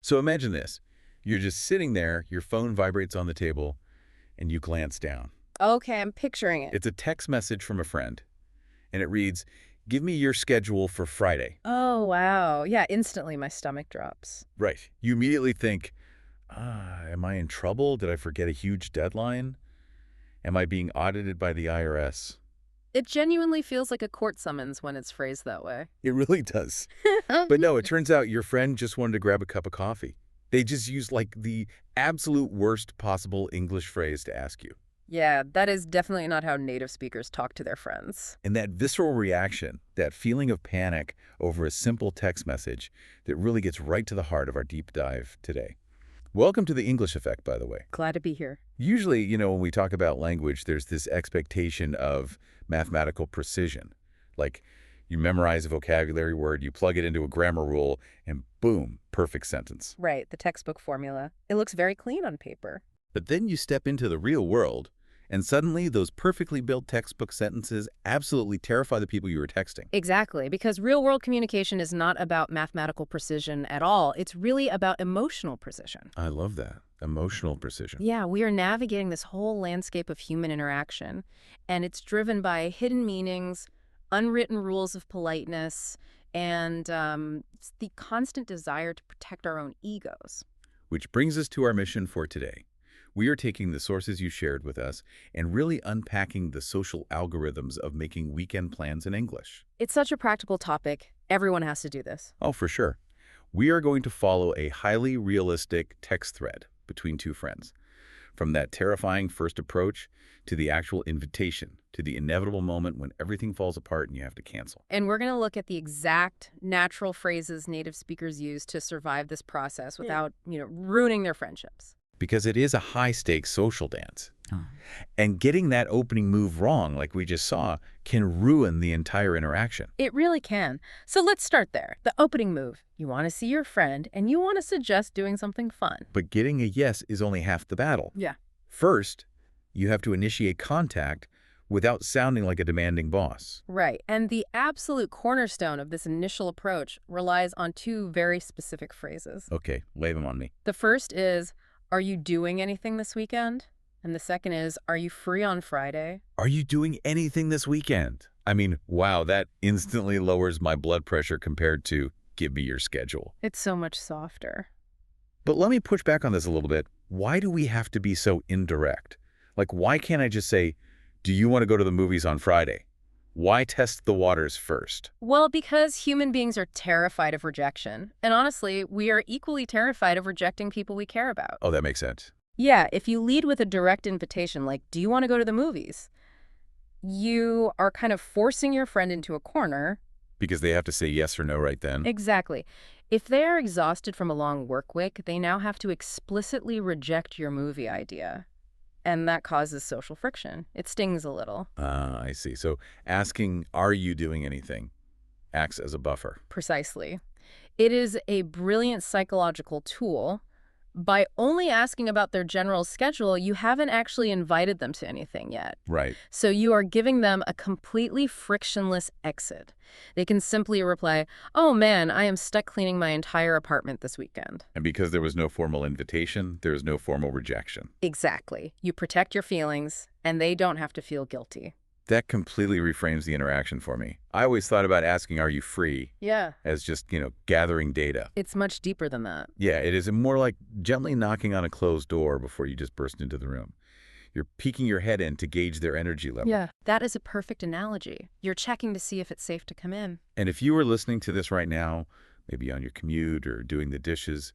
So imagine this. You're just sitting there, your phone vibrates on the table, and you glance down. Okay, I'm picturing it. It's a text message from a friend, and it reads, "Give me your schedule for Friday." Oh, wow. Yeah, instantly my stomach drops. Right. You immediately think, am I in trouble? Did I forget a huge deadline? Am I being audited by the IRS? It genuinely feels like a court summons when it's phrased that way. It really does. But no, it turns out your friend just wanted to grab a cup of coffee. They just used like the absolute worst possible English phrase to ask you. Yeah, that is definitely not how native speakers talk to their friends. And that visceral reaction, that feeling of panic over a simple text message that really gets right to the heart of our deep dive today. Welcome to the English Effect, by the way. Glad to be here. Usually, when we talk about language, there's this expectation of mathematical precision. Like you memorize a vocabulary word, you plug it into a grammar rule, and boom, perfect sentence. Right, the textbook formula. It looks very clean on paper. But then you step into the real world, and suddenly those perfectly built textbook sentences absolutely terrify the people you were texting. Exactly, because real-world communication is not about mathematical precision at all. It's really about emotional precision. I love that. Emotional precision. Yeah, we are navigating this whole landscape of human interaction, and it's driven by hidden meanings, unwritten rules of politeness, and the constant desire to protect our own egos. Which brings us to our mission for today. We are taking the sources you shared with us and really unpacking the social algorithms of making weekend plans in English. It's such a practical topic. Everyone has to do this. Oh, for sure. We are going to follow a highly realistic text thread between two friends. From that terrifying first approach to the actual invitation, to the inevitable moment when everything falls apart and you have to cancel. And we're going to look at the exact natural phrases native speakers use to survive this process without, ruining their friendships. Because it is a high-stakes social dance. And getting that opening move wrong, like we just saw, can ruin the entire interaction. It really can. So let's start there. The opening move. You want to see your friend, and you want to suggest doing something fun. But getting a yes is only half the battle. Yeah. First, you have to initiate contact without sounding like a demanding boss. Right. And the absolute cornerstone of this initial approach relies on two very specific phrases. Okay, lay them on me. The first is, are you doing anything this weekend? And the second is, are you free on Friday? Are you doing anything this weekend? I mean, wow, that instantly lowers my blood pressure compared to give me your schedule. It's so much softer. But let me push back on this a little bit. Why do we have to be so indirect? Like, why can't I just say, do you want to go to the movies on Friday? Why test the waters first? Well, because human beings are terrified of rejection. And honestly, we are equally terrified of rejecting people we care about. Oh, that makes sense. Yeah, if you lead with a direct invitation, like, do you want to go to the movies? You are kind of forcing your friend into a corner. Because they have to say yes or no right then. Exactly. If they are exhausted from a long work week, they now have to explicitly reject your movie idea. And that causes social friction. It stings a little. Ah, I see. So asking, are you doing anything, acts as a buffer. Precisely. It is a brilliant psychological tool. By only asking about their general schedule, you haven't actually invited them to anything yet. Right. So you are giving them a completely frictionless exit. They can simply reply, oh man, I am stuck cleaning my entire apartment this weekend. And because there was no formal invitation, there is no formal rejection. Exactly. You protect your feelings, and they don't have to feel guilty. That completely reframes the interaction for me. I always thought about asking, are you free? Yeah. As just, gathering data. It's much deeper than that. Yeah, it is more like gently knocking on a closed door before you just burst into the room. You're peeking your head in to gauge their energy level. Yeah, that is a perfect analogy. You're checking to see if it's safe to come in. And if you are listening to this right now, maybe on your commute or doing the dishes,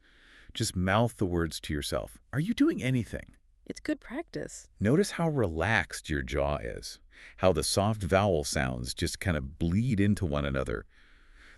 just mouth the words to yourself. Are you doing anything? It's good practice. Notice how relaxed your jaw is, how the soft vowel sounds just kind of bleed into one another.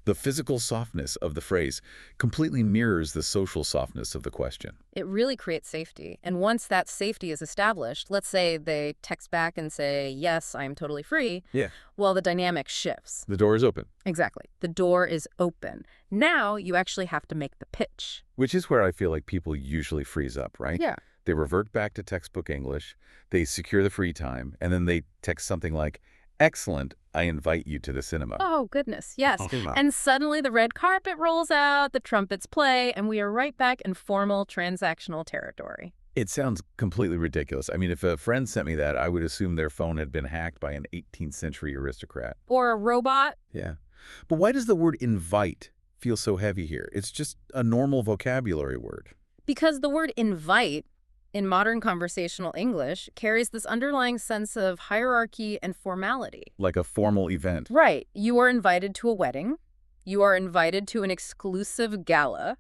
The physical softness of the phrase completely mirrors the social softness of the question. It really creates safety. And once that safety is established, let's say they text back and say, yes, I'm totally free. Yeah. Well, the dynamic shifts. The door is open. Exactly. The door is open. Now you actually have to make the pitch. Which is where I feel like people usually freeze up, right? Yeah. They revert back to textbook English, they secure the free time, and then they text something like, excellent, I invite you to the cinema. Oh, goodness, yes. Cinema. And suddenly the red carpet rolls out, the trumpets play, and we are right back in formal transactional territory. It sounds completely ridiculous. I mean, if a friend sent me that, I would assume their phone had been hacked by an 18th century aristocrat. Or a robot. Yeah. But why does the word invite feel so heavy here? It's just a normal vocabulary word. Because the word invite in modern conversational English carries this underlying sense of hierarchy and formality. Like a formal event. Right. You are invited to a wedding. You are invited to an exclusive gala.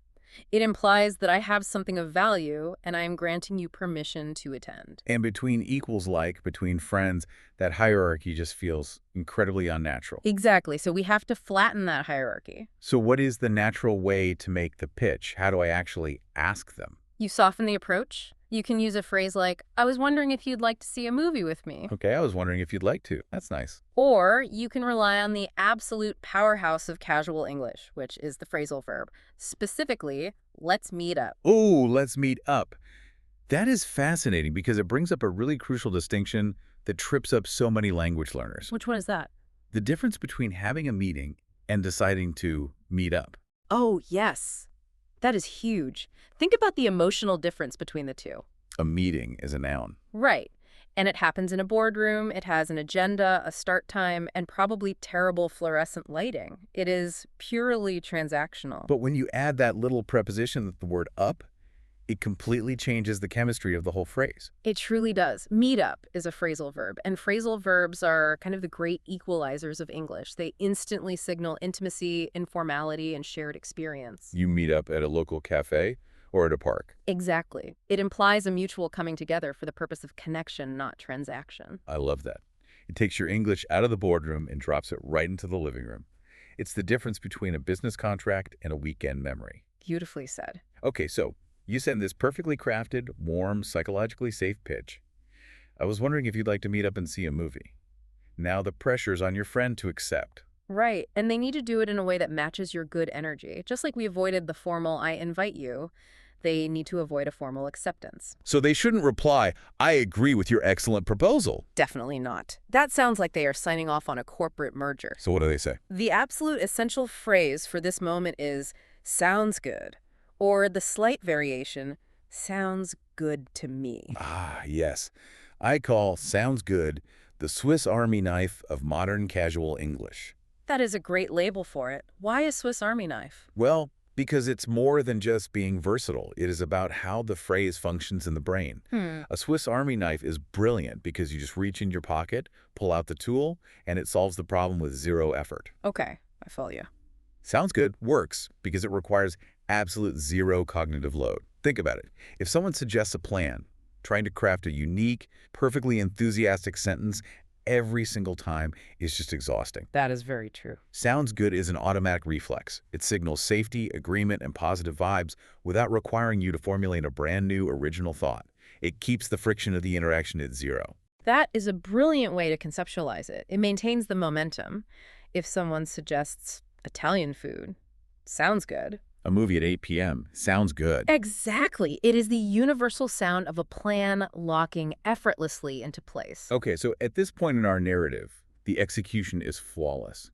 It implies that I have something of value and I am granting you permission to attend. And between equals like, between friends, that hierarchy just feels incredibly unnatural. Exactly. So we have to flatten that hierarchy. So what is the natural way to make the pitch? How do I actually ask them? You soften the approach. You can use a phrase like, I was wondering if you'd like to see a movie with me. Okay, I was wondering if you'd like to. That's nice. Or you can rely on the absolute powerhouse of casual English, which is the phrasal verb. Specifically, let's meet up. Oh, let's meet up. That is fascinating because it brings up a really crucial distinction that trips up so many language learners. Which one is that? The difference between having a meeting and deciding to meet up. Oh, yes. That is huge. Think about the emotional difference between the two. A meeting is a noun. Right. And it happens in a boardroom. It has an agenda, a start time, and probably terrible fluorescent lighting. It is purely transactional. But when you add that little preposition, the word up, it completely changes the chemistry of the whole phrase. It truly does. Meet up is a phrasal verb, and phrasal verbs are kind of the great equalizers of English. They instantly signal intimacy, informality, and shared experience. You meet up at a local cafe or at a park. Exactly. It implies a mutual coming together for the purpose of connection, not transaction. I love that. It takes your English out of the boardroom and drops it right into the living room. It's the difference between a business contract and a weekend memory. Beautifully said. Okay, so you send this perfectly crafted, warm, psychologically safe pitch. I was wondering if you'd like to meet up and see a movie. Now the pressure's on your friend to accept. Right. And they need to do it in a way that matches your good energy. Just like we avoided the formal I invite you, they need to avoid a formal acceptance. So they shouldn't reply, I agree with your excellent proposal. Definitely not. That sounds like they are signing off on a corporate merger. So what do they say? The absolute essential phrase for this moment is, sounds good. Or the slight variation, sounds good to me. Ah, yes. I call sounds good the Swiss Army knife of modern casual English. That is a great label for it. Why a Swiss Army knife? Well, because it's more than just being versatile. It is about how the phrase functions in the brain. A Swiss Army knife is brilliant because you just reach in your pocket, pull out the tool, and it solves the problem with zero effort. Okay, I follow you. Sounds good works because it requires absolute zero cognitive load. Think about it. If someone suggests a plan, trying to craft a unique, perfectly enthusiastic sentence every single time is just exhausting. That is very true. Sounds good is an automatic reflex. It signals safety, agreement, and positive vibes without requiring you to formulate a brand new original thought. It keeps the friction of the interaction at zero. That is a brilliant way to conceptualize it. It maintains the momentum. If someone suggests Italian food, sounds good. A movie at 8 p.m. sounds good. Exactly. It is the universal sound of a plan locking effortlessly into place. Okay, so at this point in our narrative, the execution is flawless.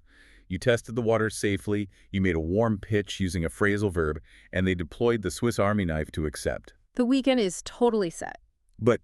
You tested the waters safely, you made a warm pitch using a phrasal verb, and they deployed the Swiss Army knife to accept. The weekend is totally set. But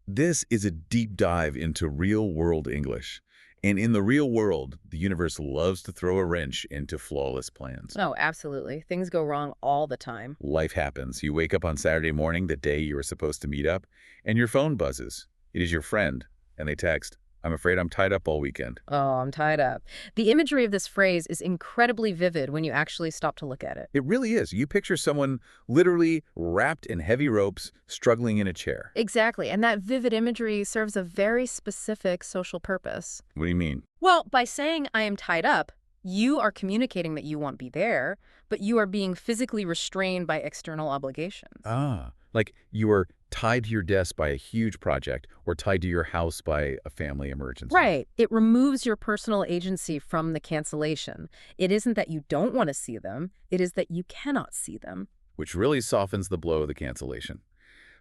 this is a deep dive into real-world English. And in the real world, the universe loves to throw a wrench into flawless plans. Oh, absolutely. Things go wrong all the time. Life happens. You wake up on Saturday morning, the day you were supposed to meet up, and your phone buzzes. It is your friend, and they text, I'm afraid I'm tied up all weekend. Oh, I'm tied up. The imagery of this phrase is incredibly vivid when you actually stop to look at it. It really is. You picture someone literally wrapped in heavy ropes, struggling in a chair. Exactly. And that vivid imagery serves a very specific social purpose. What do you mean? Well, by saying I am tied up, you are communicating that you won't be there, but you are being physically restrained by external obligations. Ah, like you are tied to your desk by a huge project or tied to your house by a family emergency. Right. It removes your personal agency from the cancellation. It isn't that you don't want to see them. It is that you cannot see them. Which really softens the blow of the cancellation.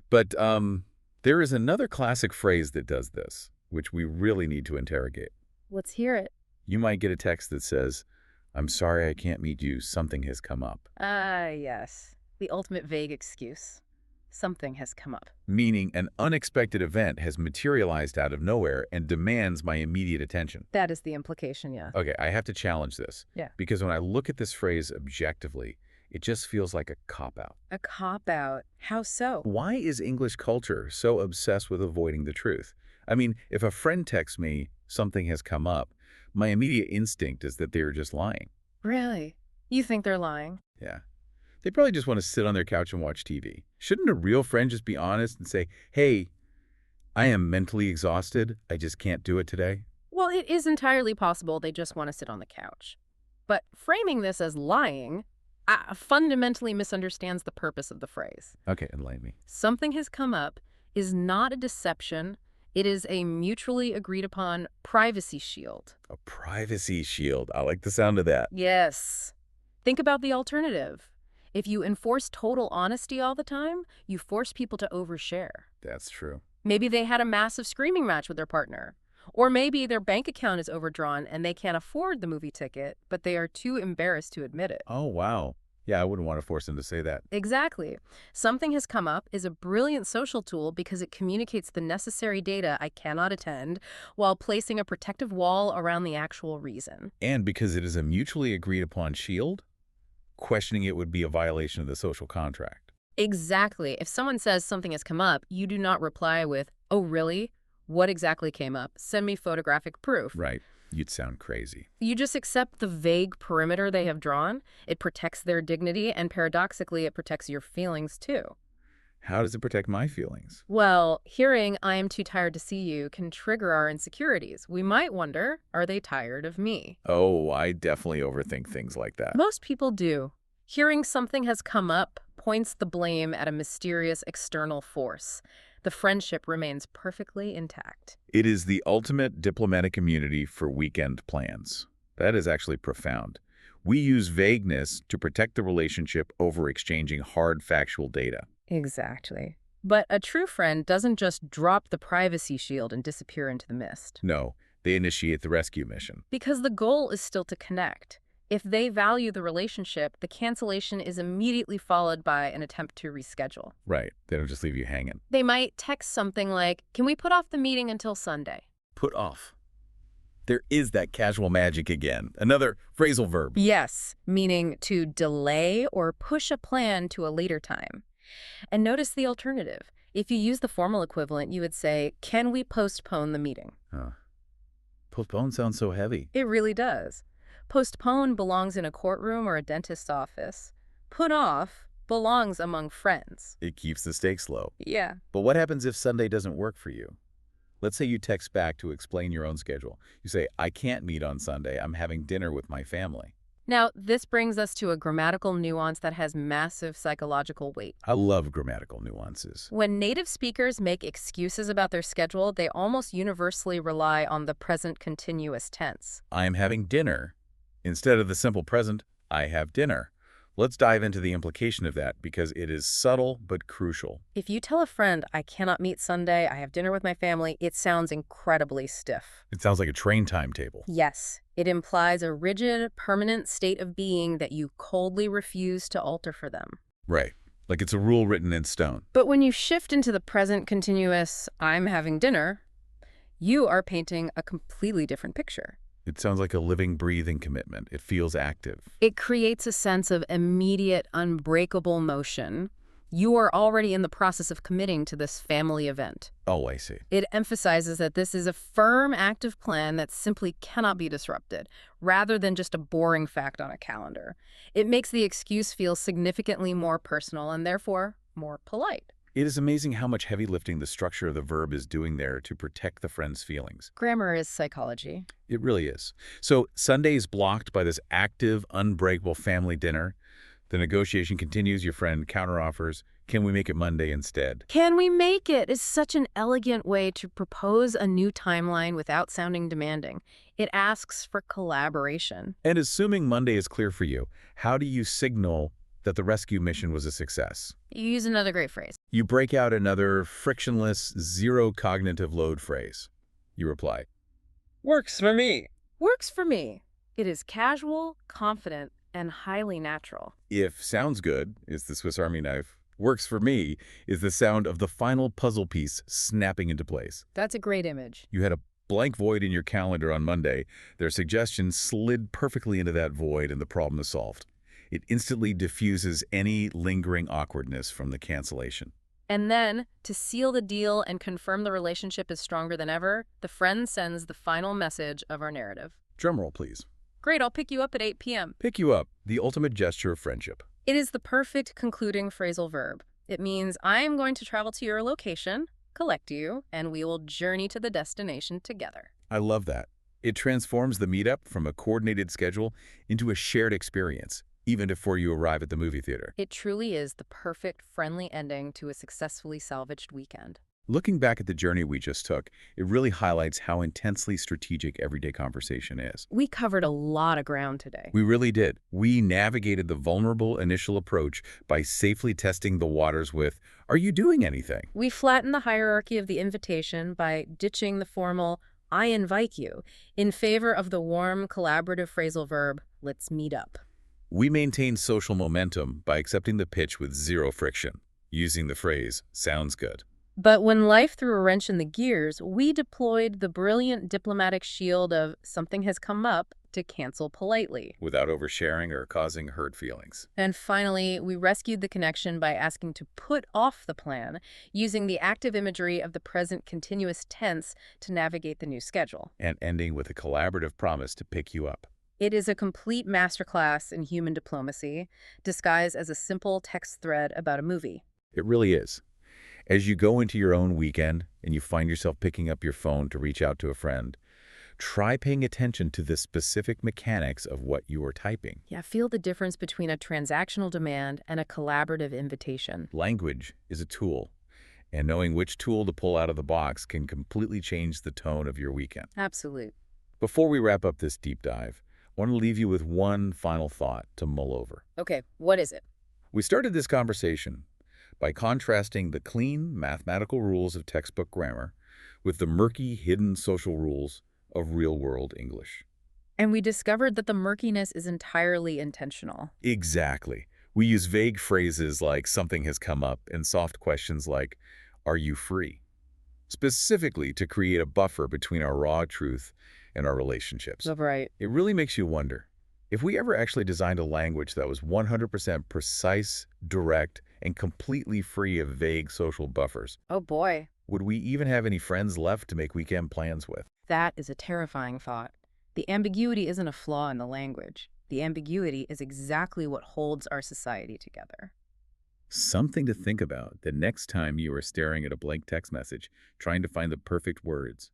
But there is another classic phrase that does this, which we really need to interrogate. Let's hear it. You might get a text that says, "I'm sorry I can't meet you. Something has come up." Ah, yes. The ultimate vague excuse. Something has come up. Meaning an unexpected event has materialized out of nowhere and demands my immediate attention. That is the implication, yeah. Okay, I have to challenge this. Yeah. Because when I look at this phrase objectively, it just feels like a cop-out. A cop-out. How so? Why is English culture so obsessed with avoiding the truth? I mean, if a friend texts me, "Something has come up," my immediate instinct is that they're just lying. Really? You think they're lying? Yeah. They probably just want to sit on their couch and watch TV. Shouldn't a real friend just be honest and say, "Hey, I am mentally exhausted. I just can't do it today"? Well, it is entirely possible they just want to sit on the couch. But framing this as lying fundamentally misunderstands the purpose of the phrase. Okay, enlighten me. Something has come up is not a deception. It is a mutually agreed upon privacy shield. A privacy shield. I like the sound of that. Yes. Think about the alternative. If you enforce total honesty all the time, you force people to overshare. That's true. Maybe they had a massive screaming match with their partner. Or maybe their bank account is overdrawn and they can't afford the movie ticket, but they are too embarrassed to admit it. Oh, wow. Yeah, I wouldn't want to force them to say that. Exactly. Something has come up is a brilliant social tool because it communicates the necessary data I cannot attend while placing a protective wall around the actual reason. And because it is a mutually agreed upon shield, questioning it would be a violation of the social contract. Exactly. If someone says something has come up, you do not reply with, "Oh, really? What exactly came up? Send me photographic proof." Right. You'd sound crazy. You just accept the vague perimeter they have drawn. It protects their dignity, and paradoxically, it protects your feelings too. How does it protect my feelings? Well, hearing "I am too tired to see you" can trigger our insecurities. We might wonder, are they tired of me? Oh, I definitely overthink things like that. Most people do. Hearing "something has come up" points the blame at a mysterious external force. The friendship remains perfectly intact. It is the ultimate diplomatic immunity for weekend plans. That is actually profound. We use vagueness to protect the relationship over exchanging hard factual data. Exactly. But a true friend doesn't just drop the privacy shield and disappear into the mist. No, they initiate the rescue mission. Because the goal is still to connect. If they value the relationship, the cancellation is immediately followed by an attempt to reschedule. Right. They don't just leave you hanging. They might text something like, "Can we put off the meeting until Sunday?" Put off. There is that casual magic again. Another phrasal verb. Yes, meaning to delay or push a plan to a later time. And notice the alternative. If you use the formal equivalent, you would say, "Can we postpone the meeting?" Postpone sounds so heavy. It really does. Postpone belongs in a courtroom or a dentist's office. Put off belongs among friends. It keeps the stakes low. Yeah. But what happens if Sunday doesn't work for you? Let's say you text back to explain your own schedule. You say, "I can't meet on Sunday. I'm having dinner with my family." Now, this brings us to a grammatical nuance that has massive psychological weight. I love grammatical nuances. When native speakers make excuses about their schedule, they almost universally rely on the present continuous tense. I am having dinner. Instead of the simple present, I have dinner. Let's dive into the implication of that because it is subtle but crucial. If you tell a friend, "I cannot meet Sunday, I have dinner with my family," it sounds incredibly stiff. It sounds like a train timetable. Yes, it implies a rigid, permanent state of being that you coldly refuse to alter for them. Right. Like it's a rule written in stone. But when you shift into the present continuous, "I'm having dinner," you are painting a completely different picture. It sounds like a living, breathing commitment. It feels active. It creates a sense of immediate, unbreakable motion. You are already in the process of committing to this family event. Oh, I see. It emphasizes that this is a firm, active plan that simply cannot be disrupted, rather than just a boring fact on a calendar. It makes the excuse feel significantly more personal and therefore more polite. It is amazing how much heavy lifting the structure of the verb is doing there to protect the friend's feelings. Grammar is psychology. It really is. So Sunday is blocked by this active, unbreakable family dinner. The negotiation continues. Your friend counteroffers. Can we make it Monday instead? "Can we make it" is such an elegant way to propose a new timeline without sounding demanding. It asks for collaboration. And assuming Monday is clear for you, how do you signal that the rescue mission was a success? You use another great phrase. You break out another frictionless, zero cognitive load phrase. You reply, Works for me. Works for me. It is casual, confident, and highly natural. If sounds good is the Swiss Army knife, works for me is the sound of the final puzzle piece snapping into place. That's a great image. You had a blank void in your calendar on Monday. Their suggestion slid perfectly into that void and the problem is solved. It instantly diffuses any lingering awkwardness from the cancellation. And then, to seal the deal and confirm the relationship is stronger than ever, the friend sends the final message of our narrative. Drumroll, please. Great, I'll pick you up at 8 p.m. Pick you up, the ultimate gesture of friendship. It is the perfect concluding phrasal verb. It means I am going to travel to your location, collect you, and we will journey to the destination together. I love that. It transforms the meetup from a coordinated schedule into a shared experience, even before you arrive at the movie theater. It truly is the perfect, friendly ending to a successfully salvaged weekend. Looking back at the journey we just took, it really highlights how intensely strategic everyday conversation is. We covered a lot of ground today. We really did. We navigated the vulnerable initial approach by safely testing the waters with, "Are you doing anything?" We flattened the hierarchy of the invitation by ditching the formal, I invite you, in favor of the warm, collaborative phrasal verb, let's meet up. We maintained social momentum by accepting the pitch with zero friction, using the phrase, sounds good. But when life threw a wrench in the gears, we deployed the brilliant diplomatic shield of something has come up to cancel politely. Without oversharing or causing hurt feelings. And finally, we rescued the connection by asking to put off the plan, using the active imagery of the present continuous tense to navigate the new schedule. And ending with a collaborative promise to pick you up. It is a complete masterclass in human diplomacy, disguised as a simple text thread about a movie. It really is. As you go into your own weekend and you find yourself picking up your phone to reach out to a friend, try paying attention to the specific mechanics of what you are typing. Yeah, feel the difference between a transactional demand and a collaborative invitation. Language is a tool, and knowing which tool to pull out of the box can completely change the tone of your weekend. Absolute. Before we wrap up this deep dive, I want to leave you with one final thought to mull over. Okay, what is it? We started this conversation by contrasting the clean mathematical rules of textbook grammar with the murky hidden social rules of real-world English. And we discovered that the murkiness is entirely intentional. Exactly. We use vague phrases like something has come up and soft questions like, are you free? Specifically to create a buffer between our raw truth and our relationships. So right. It really makes you wonder, if we ever actually designed a language that was 100% precise, direct, and completely free of vague social buffers, Oh boy, would we even have any friends left to make weekend plans with? that is a terrifying thought. The ambiguity isn't a flaw in the language. The ambiguity is exactly what holds our society together. Something to think about the next time you are staring at a blank text message, trying to find the perfect words.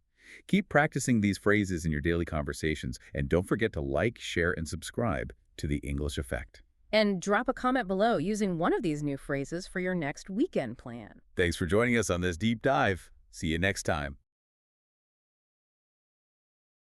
Keep practicing these phrases in your daily conversations, and don't forget to like, share, and subscribe to The English Effect. And drop a comment below using one of these new phrases for your next weekend plan. Thanks for joining us on this deep dive. See you next time.